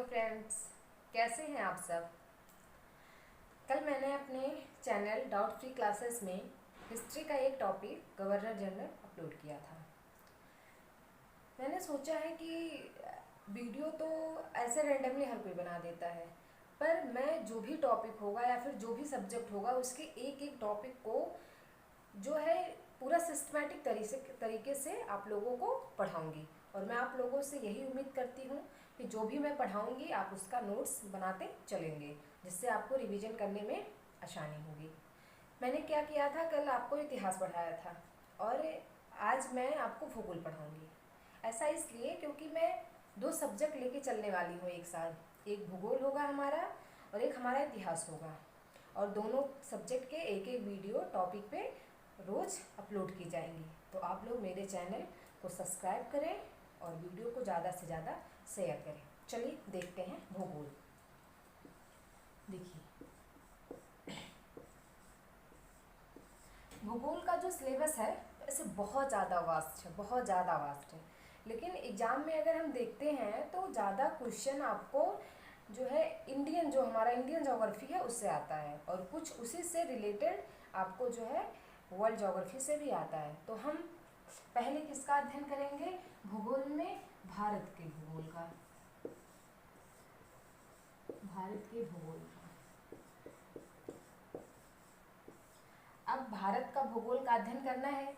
Hello friends, कैसे हैं आप सब। कल मैंने अपने चैनल डाउट फ्री क्लासेस में हिस्ट्री का एक टॉपिक गवर्नर जनरल अपलोड किया था। मैंने सोचा है कि वीडियो तो ऐसे रैंडमली हर कोई बना देता है, पर मैं जो भी टॉपिक होगा या फिर जो भी सब्जेक्ट होगा उसके एक एक टॉपिक को जो है पूरा सिस्टमैटिक तरीके से आप लोगों को पढ़ाऊंगी। और मैं आप लोगों से यही उम्मीद करती हूँ कि जो भी मैं पढ़ाऊंगी आप उसका नोट्स बनाते चलेंगे, जिससे आपको रिवीजन करने में आसानी होगी। मैंने क्या किया था, कल आपको इतिहास पढ़ाया था और आज मैं आपको भूगोल पढ़ाऊंगी। ऐसा इसलिए क्योंकि मैं दो सब्जेक्ट लेके चलने वाली हूँ एक साथ। एक भूगोल होगा हमारा और एक हमारा इतिहास होगा, और दोनों सब्जेक्ट के एक एक वीडियो टॉपिक पे रोज़ अपलोड की जाएंगी। तो आप लोग मेरे चैनल को सब्सक्राइब करें और वीडियो को ज़्यादा से ज़्यादा शेयर करें। चलिए देखते हैं भूगोल। देखिए, भूगोल का जो सिलेबस है ऐसे बहुत ज़्यादा वास्ट है, बहुत ज़्यादा वास्ट है। लेकिन एग्ज़ाम में अगर हम देखते हैं तो ज़्यादा क्वेश्चन आपको जो है जो हमारा इंडियन ज्योग्राफी है उससे आता है, और कुछ उसी से रिलेटेड आपको जो है वर्ल्ड ज्योग्राफी से भी आता है। तो हम पहले किसका अध्ययन करेंगे भूगोल में? भारत के भूगोल का। भारत के भूगोल का। अब भारत का भूगोल का अध्ययन करना है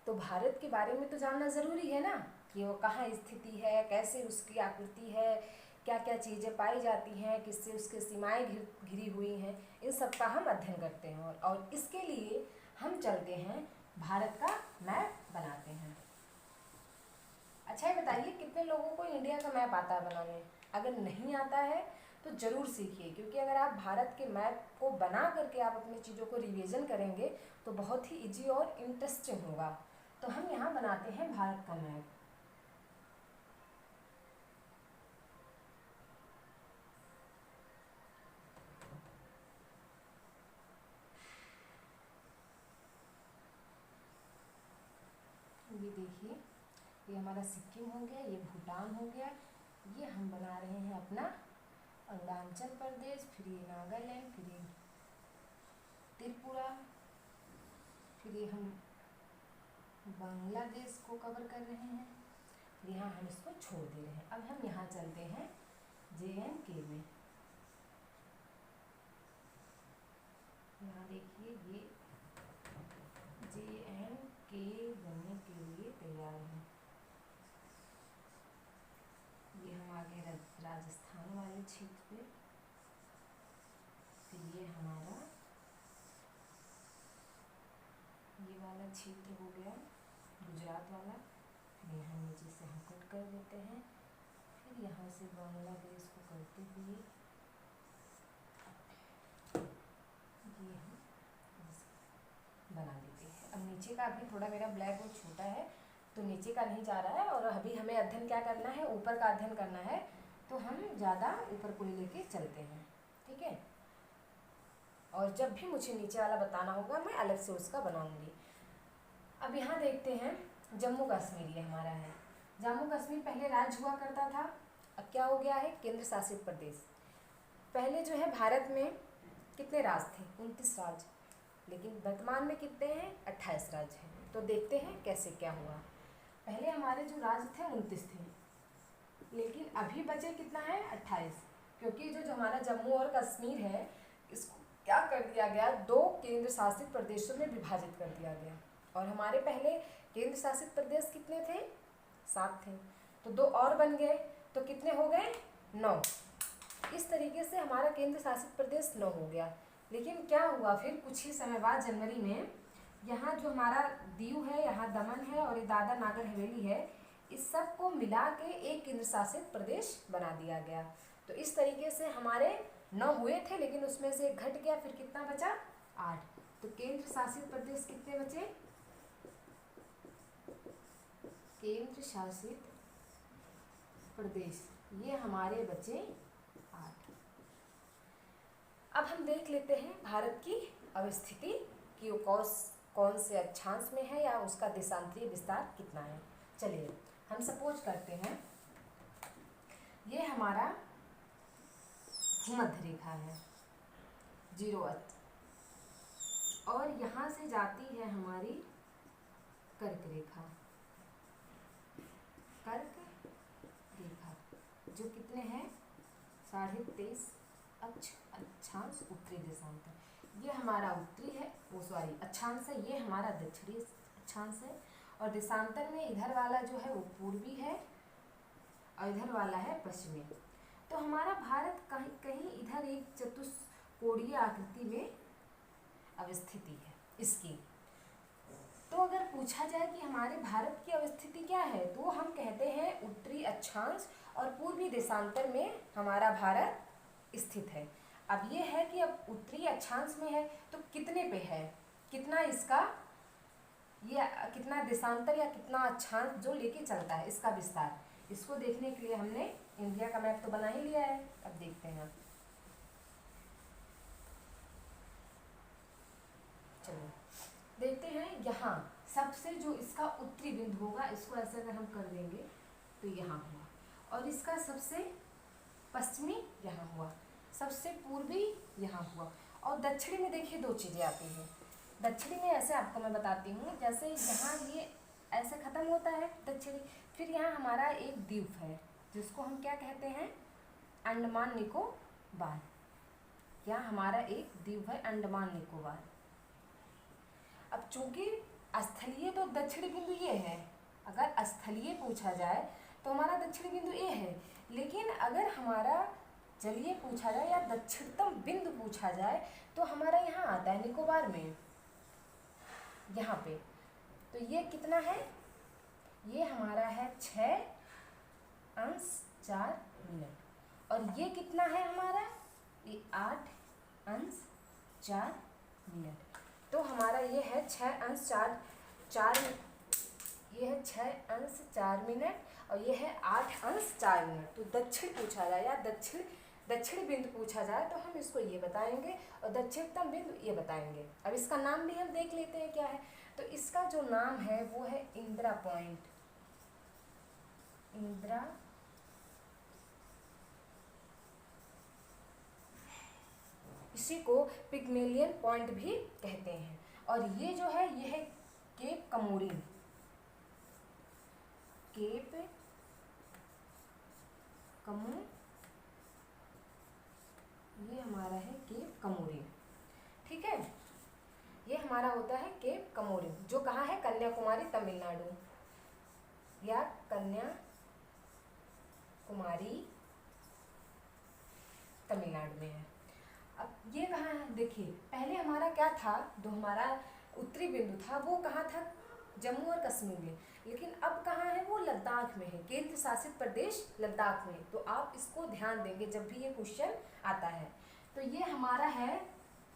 तो भारत के बारे में तो जानना ज़रूरी है ना, कि वो कहाँ स्थिति है, कैसे उसकी आकृति है, क्या क्या चीज़ें पाई जाती हैं, किससे उसके सीमाएं घिरी हुई हैं। इन सब का हम अध्ययन करते हैं और इसके लिए हम चलते हैं भारत का मैप बनाते हैं। अच्छा ये बताइए, कितने लोगों को इंडिया का मैप आता है बनाने? अगर नहीं आता है तो ज़रूर सीखिए, क्योंकि अगर आप भारत के मैप को बना करके आप अपनी चीज़ों को रिवीजन करेंगे तो बहुत ही इजी और इंटरेस्टिंग होगा। तो हम यहाँ बनाते हैं भारत का मैप। ये देखिए, ये हमारा सिक्किम हो गया, ये भूटान हो गया, ये हम बना रहे हैं अपना अरुणाचल प्रदेश, फिर ये नागालैंड, फिर ये त्रिपुरा, फिर ये हम बांग्लादेश को कवर कर रहे हैं, फिर यहाँ हम इसको छोड़ दे रहे हैं। अब हम यहाँ चलते हैं JNK में। यहाँ देखिए, ये JNK बनने के लिए तैयार है। ये हम आ गए राजस्थान वाले क्षेत्र पे, फिर ये हमारा ये वाला क्षेत्र हो गया गुजरात वाला, फिर यहाँ नीचे से हम कट कर देते हैं, फिर यहाँ से बांग्लादेश को करते हुए ये हम बना देते हैं। अब नीचे का अभी थोड़ा मेरा ब्लैक बोर्ड छोटा है तो नीचे का नहीं जा रहा है, और अभी हमें अध्ययन क्या करना है, ऊपर का अध्ययन करना है, तो हम ज़्यादा ऊपर को लेके चलते हैं, ठीक है। और जब भी मुझे नीचे वाला बताना होगा मैं अलग से उसका बनाऊंगी। अब यहाँ देखते हैं जम्मू कश्मीर, ये हमारा है। जम्मू कश्मीर पहले राज्य हुआ करता था, अब क्या हो गया है, केंद्र शासित प्रदेश। पहले जो है भारत में कितने राज्य थे? 29 राज्य, लेकिन वर्तमान में कितने हैं? 28 राज्य हैं। तो देखते हैं कैसे क्या हुआ। पहले हमारे जो राज्य थे 29 थे, लेकिन अभी बचे कितना है? 28, क्योंकि जो हमारा जम्मू और कश्मीर है इसको क्या कर दिया गया, 2 केंद्र शासित प्रदेशों में विभाजित कर दिया गया। और हमारे पहले केंद्र शासित प्रदेश कितने थे? 7 थे, तो 2 और बन गए, तो कितने हो गए? 9। इस तरीके से हमारा केंद्र शासित प्रदेश 9 हो गया। लेकिन क्या हुआ फिर कुछ ही समय बाद जनवरी में, यहाँ जो हमारा दीव है, यहाँ दमन है और ये दादरा नागर हवेली है, इस सब को मिला के एक केंद्र शासित प्रदेश बना दिया गया। तो इस तरीके से हमारे 9 हुए थे, लेकिन उसमें से एक घट गया, फिर कितना बचा? 8। तो केंद्र शासित प्रदेश कितने बचे? केंद्र शासित प्रदेश ये हमारे बचे 8। अब हम देख लेते हैं भारत की अवस्थिति कि वो कौन से अक्षांश में है या उसका देशांतरीय विस्तार कितना है। चलिए हम सपोज करते हैं ये हमारा भूमध्य रेखा है, 0 अर्थ, और यहाँ से जाती है हमारी कर्क रेखा, कर्क रेखा जो कितने हैं 23.5 अक्षांश उत्तरी देशांतर। ये हमारा उत्तरी है, वो सॉरी अक्षांश है, ये हमारा दक्षिणी अक्षांश है, और देशांतर में इधर वाला जो है वो पूर्वी है और इधर वाला है पश्चिमी। तो हमारा भारत कहीं कहीं इधर एक चतुष्कोणीय आकृति में अवस्थिति है इसकी। तो अगर पूछा जाए कि हमारे भारत की अवस्थिति क्या है, तो हम कहते हैं उत्तरी अक्षांश और पूर्वी देशांतर में हमारा भारत स्थित है। अब ये है कि अब उत्तरी अक्षांश में है तो कितने पे है, कितना इसका ये कितना देशांतर या कितना अक्षांश जो लेके चलता है इसका विस्तार, इसको देखने के लिए हमने इंडिया का मैप तो बना ही लिया है। अब देखते हैं, चलो देखते हैं। यहाँ सबसे जो इसका उत्तरी बिंदु होगा, इसको ऐसे अगर हम कर देंगे तो यहाँ हुआ, और इसका सबसे पश्चिमी यहाँ हुआ, सबसे पूर्वी यहाँ हुआ, और दक्षिणी में देखिए 2 चीज़ें आती हैं। दक्षिणी में ऐसे आपको मैं बताती हूँ, जैसे यहाँ ये ऐसे ख़त्म होता है दक्षिणी, फिर यहाँ हमारा एक द्वीप है जिसको हम क्या कहते हैं, अंडमान निकोबार। यहाँ हमारा एक द्वीप है अंडमान निकोबार। अब चूंकि स्थलीय तो दक्षिणी बिंदु ये है, अगर स्थलीय पूछा जाए तो हमारा दक्षिणी बिंदु ये है, लेकिन अगर हमारा जलीय पूछा जाए या दक्षिणतम बिंदु पूछा जाए तो हमारा यहाँ आता है निकोबार में, यहाँ पे। तो ये कितना है, ये हमारा है 6:4, और ये कितना है हमारा, ये 8:4। तो हमारा ये है 6:4, ये है 6:4 और ये है 8:4। तो दक्षिण पूछा जाए या दक्षिण बिंदु पूछा जाए तो हम इसको ये बताएंगे, और दक्षिणतम बिंदु ये बताएंगे। अब इसका नाम भी हम देख लेते हैं क्या है। तो इसका जो नाम है वो है इंदिरा पॉइंट, इंदिरा इसी को पिग्मेलियन पॉइंट भी कहते हैं। और ये जो है ये है केप कमोरिन, केप कमो, ये हमारा है केप कमोरिन, ठीक है। ये हमारा होता है केप कमोरिन, जो कहाँ है, कन्याकुमारी तमिलनाडु, या कन्याकुमारी तमिलनाडु में है। अब ये कहाँ है, देखिए पहले हमारा क्या था, जो हमारा उत्तरी बिंदु था वो कहाँ था, जम्मू और कश्मीर में, लेकिन अब कहाँ है, वो लद्दाख में है, केंद्र शासित प्रदेश लद्दाख में। तो आप इसको ध्यान देंगे जब भी ये क्वेश्चन आता है। तो ये हमारा है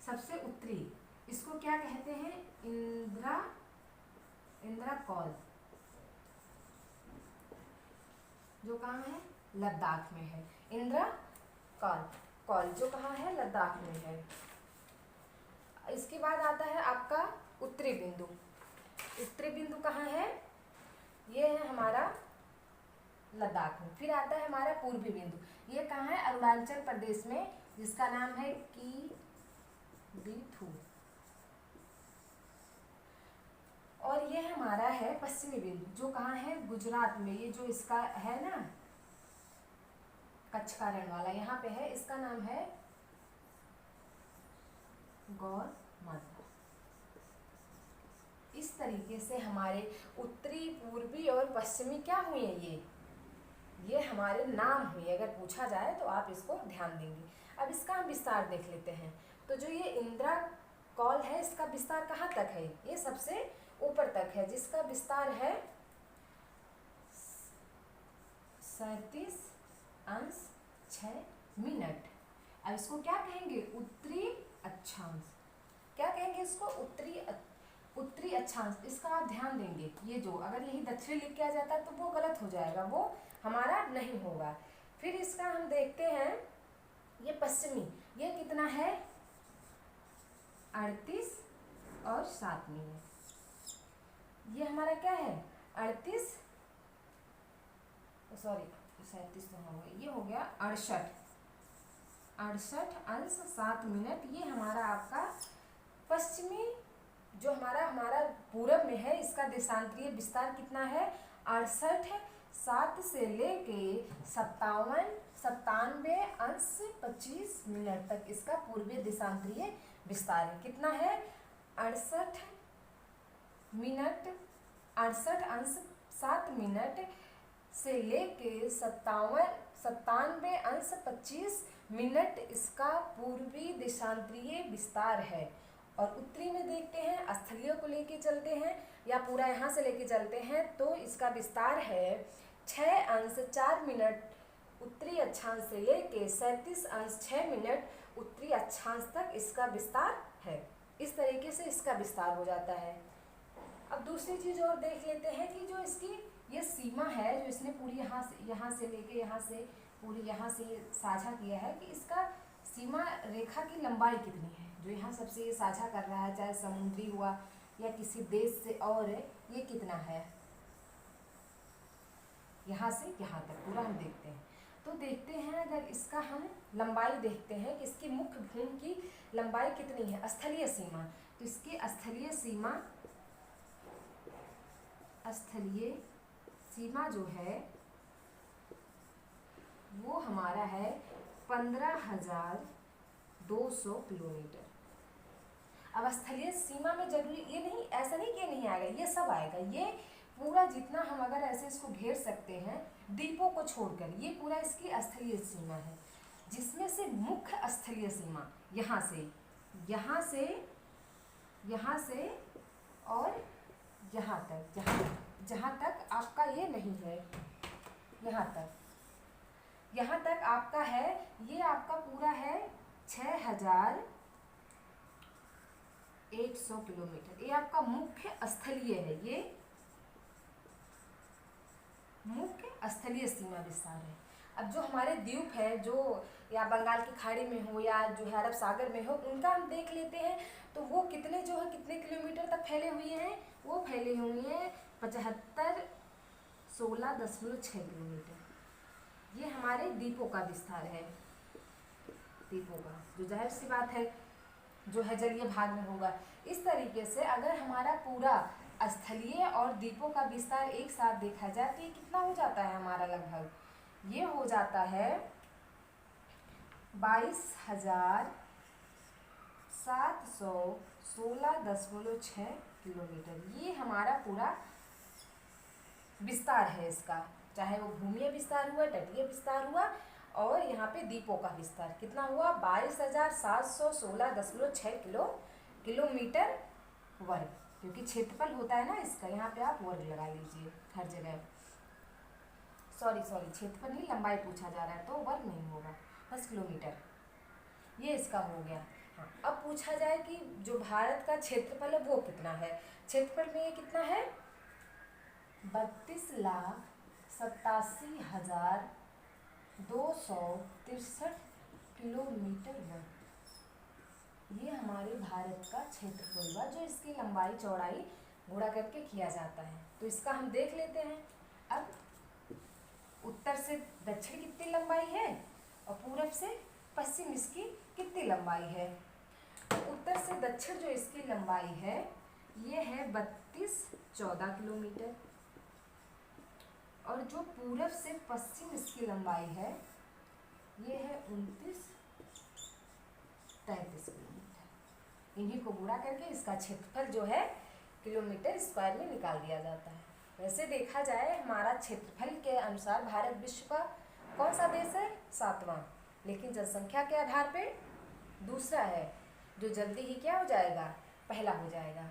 सबसे उत्तरी, इसको क्या कहते हैं, इंदिरा कॉल, जो कहाँ है, लद्दाख में है। इंदिरा कॉल जो कहाँ है, लद्दाख में है। इसके बाद आता है आपका उत्तरी बिंदु। उत्तरी बिंदु कहाँ है, ये है हमारा लद्दाख में। फिर आता है हमारा पूर्वी बिंदु, ये कहाँ है, अरुणाचल प्रदेश में, जिसका नाम है कीबिथु। और ये हमारा है पश्चिमी बिंदु, जो कहाँ है, गुजरात में। ये जो इसका है ना कच्छ का रण वाला यहाँ पे है, इसका नाम है गौरमध। इस तरीके से हमारे उत्तरी, पूर्वी और पश्चिमी क्या हुए हैं, ये हमारे नाम हुए। अगर पूछा जाए तो आप इसको ध्यान देंगे। अब इसका हम विस्तार देख लेते हैं। तो जो ये इंदिरा कॉल है, इसका विस्तार कहाँ तक है, ये सबसे ऊपर तक है, जिसका विस्तार है 37.6। अब इसको क्या कहेंगे, उत्तरी अक्षांश। क्या कहेंगे इसको, उत्तरी अक्षांश। इसका आप ध्यान देंगे, ये जो अगर यही दक्षिणी लिख के आ जाता तो वो गलत हो जाएगा, वो हमारा नहीं होगा। फिर इसका हम देखते हैं ये पश्चिमी, ये कितना है, 38.7। ये हमारा क्या है, 38, सॉरी 37 तो होगा, ये हो गया 68। 68 अंश 7 मिनट। ये हमारा आपका पश्चिमी जो हमारा पूरब में है, इसका देशांतरीय विस्तार कितना है 68 से लेके 97 अंश 25 मिनट तक इसका पूर्वीय देशांतरीय विस्तार है। कितना है 68 अंश 7 मिनट से लेके 97 अंश 25 मिनट इसका पूर्वी देशांतरीय विस्तार है। और उत्तरी में देखते हैं, स्थलीय को लेके चलते हैं या पूरा यहाँ से लेके चलते हैं, तो इसका विस्तार है 6 अंश 4 मिनट उत्तरी अक्षांश से लेके 37 अंश 6 मिनट उत्तरी अक्षांश तक इसका विस्तार है। इस तरीके से इसका विस्तार हो जाता है। अब दूसरी चीज़ और देख लेते हैं कि जो इसकी ये सीमा है, जो इसने पूरी यहाँ से लेके यहाँ से पूरी यहाँ से साझा किया है, कि इसका सीमा रेखा की लंबाई कितनी है, जो यहाँ सबसे ये साझा कर रहा है, चाहे समुद्री हुआ या किसी देश से, और ये कितना है यहाँ से यहाँ तक पूरा हम देखते हैं। तो देखते हैं, अगर इसका हम लंबाई देखते हैं कि इसकी मुख्य भूमि की लंबाई कितनी है, स्थलीय सीमा, तो इसकी स्थलीय सीमा जो है वो हमारा है 15,200 किलोमीटर। अब स्थलीय सीमा में जरूरी ये नहीं, ऐसा नहीं कि नहीं आएगा, ये सब आएगा। ये पूरा जितना हम अगर ऐसे इसको घेर सकते हैं द्वीपों को छोड़कर, ये पूरा इसकी स्थलीय सीमा है, जिसमें से मुख्य स्थलीय सीमा यहाँ से और यहाँ तक, जहाँ तक आपका ये नहीं है, यहाँ तक आपका है, ये आपका पूरा है 6,100 किलोमीटर। ये आपका मुख्य स्थलीय है, ये मुख्य स्थलीय सीमा विस्तार है। अब जो हमारे द्वीप है, जो या बंगाल की खाड़ी में हो या जो है अरब सागर में हो, उनका हम देख लेते हैं, तो वो कितने किलोमीटर तक फैले हुए हैं, वो फैले हुए हैं 75,16.6 किलोमीटर। ये हमारे द्वीपों का विस्तार है, द्वीपों का, जो जाहिर सी बात है जो है जलीय भाग में होगा। इस तरीके से अगर हमारा पूरा स्थलीय और द्वीपों का विस्तार एक साथ देखा जाए तो ये कितना हो जाता है हमारा, लगभग ये हो जाता है 22,716.6 किलोमीटर। ये हमारा पूरा विस्तार है इसका, चाहे वो भूमि विस्तार हुआ, तटीय विस्तार हुआ, और यहाँ पे द्वीपों का विस्तार कितना हुआ 22,716.6 किलोमीटर वर्ग, क्योंकि क्षेत्रफल होता है ना इसका, यहाँ पे आप वर्ग लगा लीजिए हर जगह। सॉरी क्षेत्रफल नहीं, लंबाई पूछा जा रहा है तो वर्ग नहीं होगा, बस किलोमीटर। ये इसका हो गया। हाँ, अब पूछा जाए कि जो भारत का क्षेत्रफल है वो कितना है। क्षेत्रफल में ये कितना है 32,87,263 किलोमीटर वर्ग। ये हमारे भारत का क्षेत्रफल हुआ, जो इसकी लंबाई चौड़ाई गुणा करके किया जाता है। तो इसका हम देख लेते हैं। अब उत्तर से दक्षिण कितनी लंबाई है और पूरब से पश्चिम इसकी कितनी लंबाई है। तो उत्तर से दक्षिण जो इसकी लंबाई है ये है 3214 किलोमीटर, और जो पूरब से पश्चिम इसकी लंबाई है ये है 2933 किलोमीटर। इन्हीं को गुणा करके इसका क्षेत्रफल जो है किलोमीटर स्क्वायर में निकाल दिया जाता है। वैसे देखा जाए हमारा क्षेत्रफल के अनुसार भारत विश्व का कौन सा देश है 7वां, लेकिन जनसंख्या के आधार पे दूसरा है, जो जल्दी ही क्या हो जाएगा पहला हो जाएगा।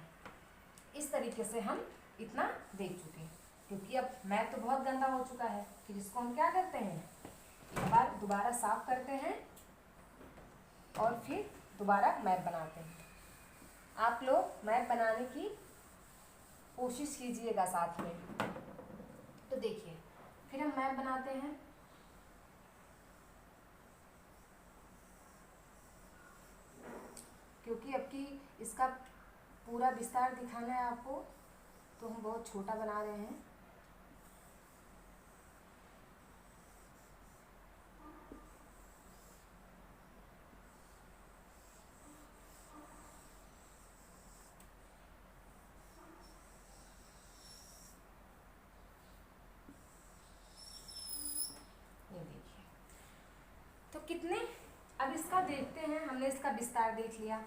इस तरीके से हम इतना देख चुके हैं, क्योंकि अब मैप तो बहुत गंदा हो चुका है। फिर इसको हम क्या करते हैं, एक बार दोबारा साफ करते हैं और फिर दोबारा मैप बनाते हैं। आप लोग मैप बनाने की कोशिश कीजिएगा साथ में। तो देखिए फिर हम मैप बनाते हैं। क्योंकि अब की इसका पूरा विस्तार दिखाना है आपको, तो हम बहुत छोटा बना रहे हैं। तो कितने, अब इसका देखते हैं, हमने इसका विस्तार देख लिया।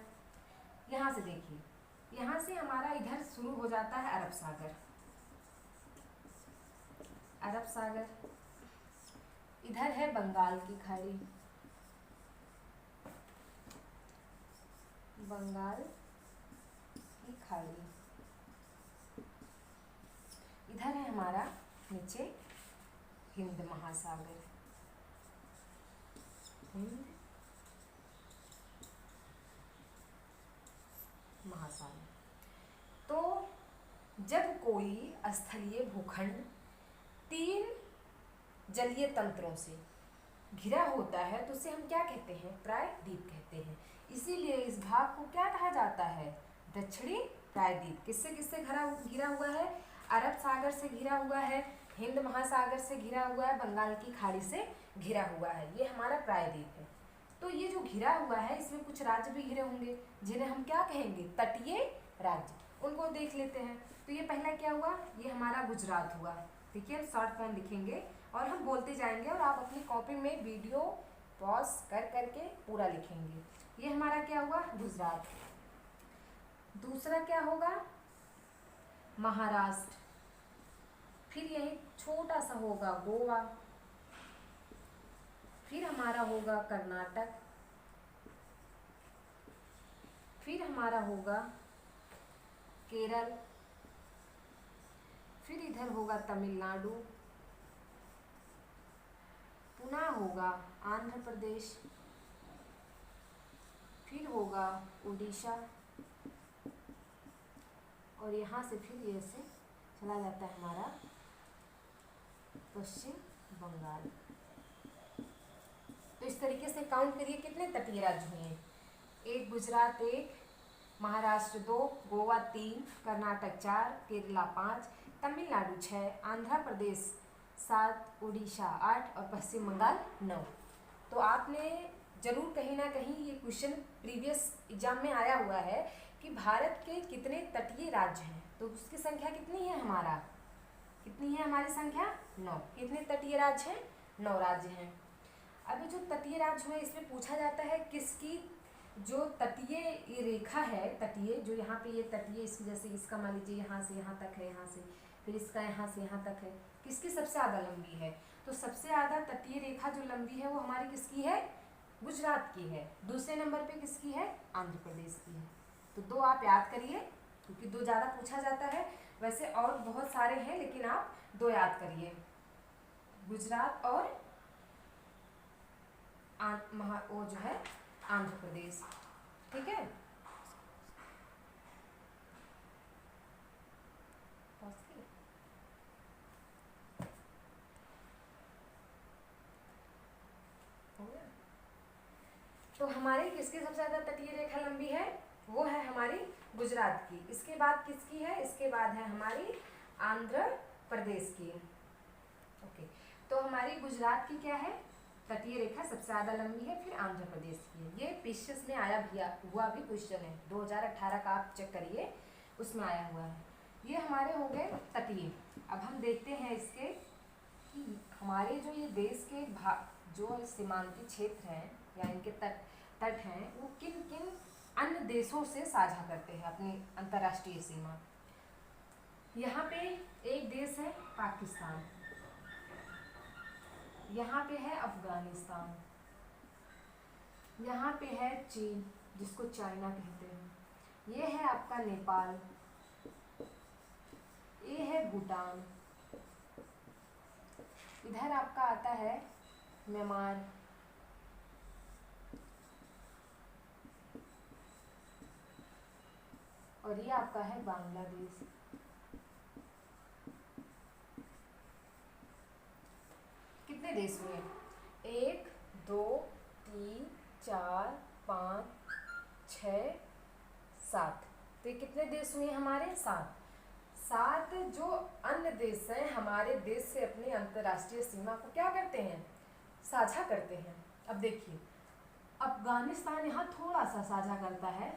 यहाँ से देखिए, यहाँ से हमारा इधर शुरू हो जाता है अरब सागर, अरब सागर, इधर है बंगाल की खाड़ी, बंगाल की खाड़ी, इधर है हमारा नीचे हिंद महासागर, हिंद महासागर। तो जब कोई स्थलीय भूखंड 3 जलीय तंत्रों से घिरा होता है तो उसे हम क्या कहते हैं, प्रायद्वीप कहते हैं। इसीलिए इस भाग को क्या कहा जाता है, दक्षिणी प्रायद्वीप। किससे किससे घिरा हुआ है, अरब सागर से घिरा हुआ है, हिंद महासागर से घिरा हुआ है, बंगाल की खाड़ी से घिरा हुआ है, ये हमारा प्रायद्वीप है। तो ये जो घिरा हुआ है इसमें कुछ राज्य भी घिरे होंगे जिन्हें हम क्या कहेंगे, तटीय राज्य, उनको देख लेते हैं। तो ये पहला क्या हुआ, ये हमारा गुजरात हुआ, ठीक है, शॉर्ट फॉर्म लिखेंगे और हम बोलते जाएंगे और आप अपनी कॉपी में वीडियो पॉज कर करके पूरा लिखेंगे। ये हमारा क्या हुआ, गुजरात। दूसरा क्या होगा, महाराष्ट्र, फिर यही छोटा सा होगा गोवा, फिर हमारा होगा कर्नाटक, फिर हमारा होगा केरल, फिर इधर होगा तमिलनाडु, पुनः होगा आंध्र प्रदेश, फिर होगा उड़ीसा, और यहाँ से फिर ये से चला जाता है हमारा पश्चिम बंगाल। तो इस तरीके से काउंट करिए कितने तटीय राज्य हुए, 1 गुजरात, 1 महाराष्ट्र, 2 गोवा, 3 कर्नाटक, 4 केरला, 5 तमिलनाडु, 6 आंध्र प्रदेश, 7 उड़ीसा, 8 और पश्चिम बंगाल 9। तो आपने जरूर कहीं ना कहीं ये क्वेश्चन प्रीवियस एग्जाम में आया हुआ है कि भारत के कितने तटीय राज्य हैं, तो उसकी संख्या कितनी है, हमारा कितनी है हमारी संख्या, 9। कितने तटीय राज्य हैं, 9 राज्य हैं। अभी जो तटीय राज्य हुए इसमें पूछा जाता है किसकी, जो तटीय ये रेखा है, तटीय जो यहाँ पे ये तटीय, इसकी जैसे इसका मान लीजिए यहाँ से यहाँ तक है, यहाँ से फिर इसका यहाँ से यहाँ तक है, किसकी सबसे ज़्यादा लंबी है, तो सबसे ज़्यादा तटीय रेखा जो लंबी है वो हमारी किसकी है, गुजरात की है। दूसरे नंबर पे किसकी है, आंध्र प्रदेश की है। तो 2 आप याद करिए क्योंकि 2 ज़्यादा पूछा जाता है, वैसे और बहुत सारे हैं लेकिन आप 2 याद करिए, गुजरात और वो जो है आंध्र प्रदेश, ठीक है। तो हमारी किसकी सबसे ज़्यादा तटीय रेखा लंबी है, वो है हमारी गुजरात की। इसके बाद किसकी है, इसके बाद है हमारी आंध्र प्रदेश की। ओके, तो हमारी गुजरात की क्या है, तटीय रेखा सबसे ज़्यादा लंबी है, फिर आंध्र प्रदेश की है। ये पीसीएस में आया भी हुआ भी क्वेश्चन है, 2018 का आप चेक करिए, उसमें आया हुआ है। ये हमारे हो गए तटीय। अब हम देखते हैं इसके कि हमारे जो ये देश के जो सीमांती क्षेत्र हैं या इनके तट हैं वो किन किन अन्य देशों से साझा करते हैं अपनी अंतर्राष्ट्रीय सीमा। यहाँ पे एक देश है पाकिस्तान, यहाँ पे है अफगानिस्तान, यहाँ पे है चीन जिसको चाइना कहते हैं, ये है आपका नेपाल, ये है भूटान, इधर आपका आता है म्यांमार, और ये आपका है बांग्लादेश। कितने देश हुए, 1 2 3 4 5 6 7, तो ये कितने देश हुए हमारे, 7 जो अन्य देश हैं हमारे देश से अपने अंतर्राष्ट्रीय सीमा को क्या करते हैं, साझा करते हैं। अब देखिए अफगानिस्तान यहाँ थोड़ा सा साझा करता है,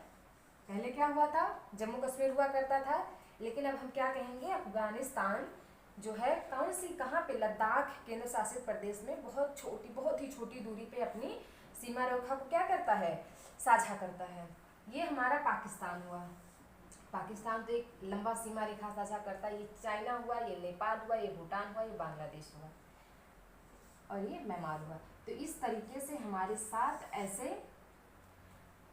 पहले क्या हुआ था, जम्मू कश्मीर हुआ करता था, लेकिन अब हम क्या कहेंगे, अफगानिस्तान जो है कौन सी, कहाँ पे, लद्दाख केंद्र शासित प्रदेश में बहुत ही छोटी दूरी पे अपनी सीमा रेखा को क्या करता है, साझा करता है। ये हमारा पाकिस्तान हुआ। पाकिस्तान तो एक लंबा सीमा रेखा साझा करता है। ये चाइना हुआ, ये नेपाल हुआ, ये भूटान हुआ, ये बांग्लादेश हुआ और ये म्यांमार हुआ। तो इस तरीके से हमारे 7 ऐसे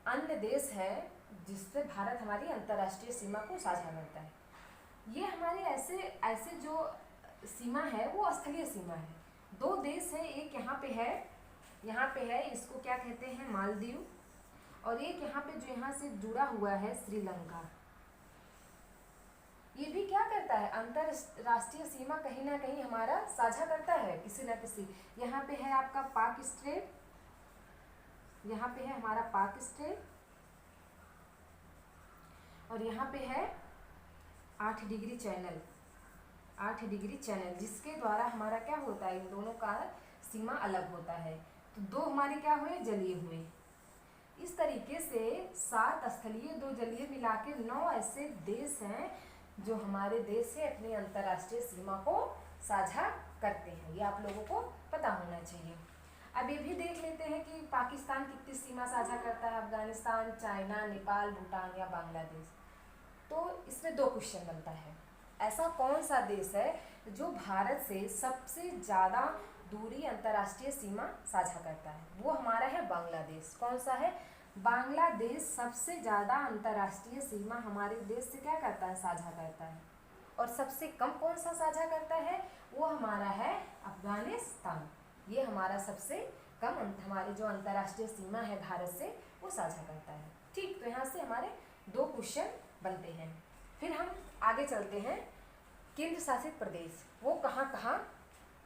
अन्य देश हैं जिससे भारत हमारी अंतर्राष्ट्रीय सीमा को साझा करता है। ये हमारे ऐसे जो सीमा है वो स्थलीय सीमा है। 2 देश है, एक यहाँ पे है, इसको क्या कहते हैं, मालदीव, और एक यहाँ पे जो यहाँ से जुड़ा हुआ है श्रीलंका। ये भी क्या करता है, अंतरराष्ट्रीय सीमा कहीं ना कहीं हमारा साझा करता है किसी न किसी। यहाँ पे है आपका पाक स्ट्रेट, यहाँ पे है हमारा पाक स्ट्रेट, और यहाँ पे है 8 डिग्री चैनल, 8 डिग्री चैनल, जिसके द्वारा हमारा क्या होता है, इन दोनों का सीमा अलग होता है। तो 2 हमारे क्या हुए, जलीय हुए। इस तरीके से 7 स्थलीय 2 जलीय मिला के 9 ऐसे देश हैं जो हमारे देश से अपनी अंतर्राष्ट्रीय सीमा को साझा करते हैं। ये आप लोगों को पता होना चाहिए। अब ये भी देख लेते हैं कि पाकिस्तान कितनी सीमा साझा करता है, अफगानिस्तान, चाइना, नेपाल, भूटान या बांग्लादेश। तो इसमें 2 क्वेश्चन बनता है, ऐसा कौन सा देश है जो भारत से सबसे ज़्यादा दूरी अंतर्राष्ट्रीय सीमा साझा करता है। वो हमारा है बांग्लादेश। कौन सा है, बांग्लादेश सबसे ज़्यादा अंतर्राष्ट्रीय सीमा हमारे देश से क्या करता है, साझा करता है। और सबसे कम कौन सा साझा करता है, वो हमारा है अफगानिस्तान। ये हमारा सबसे कम हमारी जो अंतर्राष्ट्रीय सीमा है भारत से, वो साझा करता है। ठीक, तो यहाँ से हमारे 2 क्वेश्चन बनते हैं। फिर हम आगे चलते हैं, केंद्र शासित प्रदेश वो कहाँ कहाँ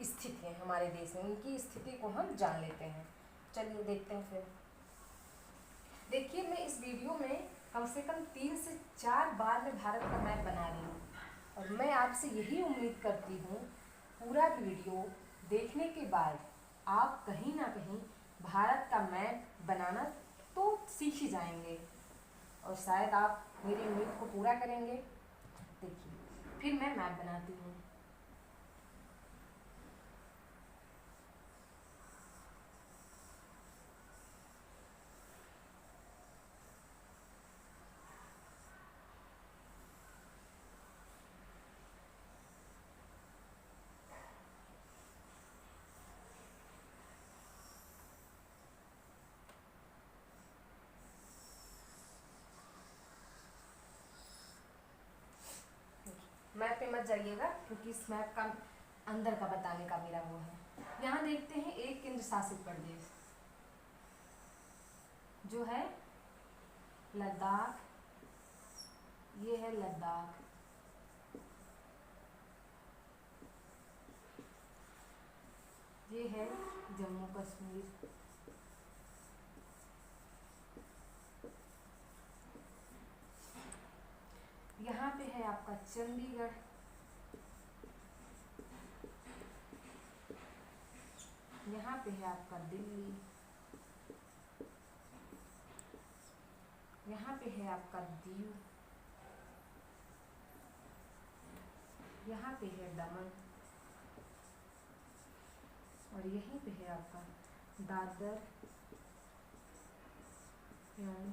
स्थित हैं हमारे देश में, उनकी स्थिति को हम जान लेते हैं। चलिए देखते हैं। फिर देखिए, मैं इस वीडियो में कम से कम 3 से 4 बार मैं भारत का मैप बना रही हूँ, और मैं आपसे यही उम्मीद करती हूँ पूरा वीडियो देखने के बाद आप कहीं ना कहीं भारत का मैप बनाना तो सीख ही जाएंगे, और शायद आप मेरी उम्मीद को पूरा करेंगे। देखिए, फिर मैं मैप बनाती हूँ। मैप पे मत जाइएगा, क्योंकि इस मैप का अंदर का बताने का मेरा वो है। यहाँ देखते हैं एक केंद्र शासित प्रदेश जो है लद्दाख। ये है लद्दाख। ये है जम्मू कश्मीर। यहाँ पे है आपका चंडीगढ़। यहाँ पे है आपका दिल्ली। यहाँ पे है आपका दीव। यहाँ पे है दमन, और यहीं पे है आपका दादर एंड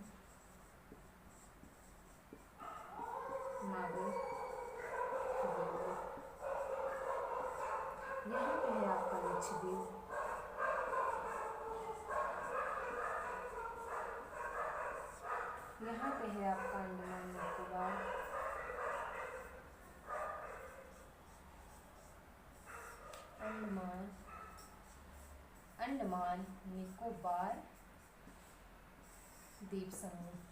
नागर हवेली। यहाँ पे है आपका लक्षद्वीप। यहाँ पे है आपका अंडमान निकोबार। अंडमान निकोबार द्वीप समूह।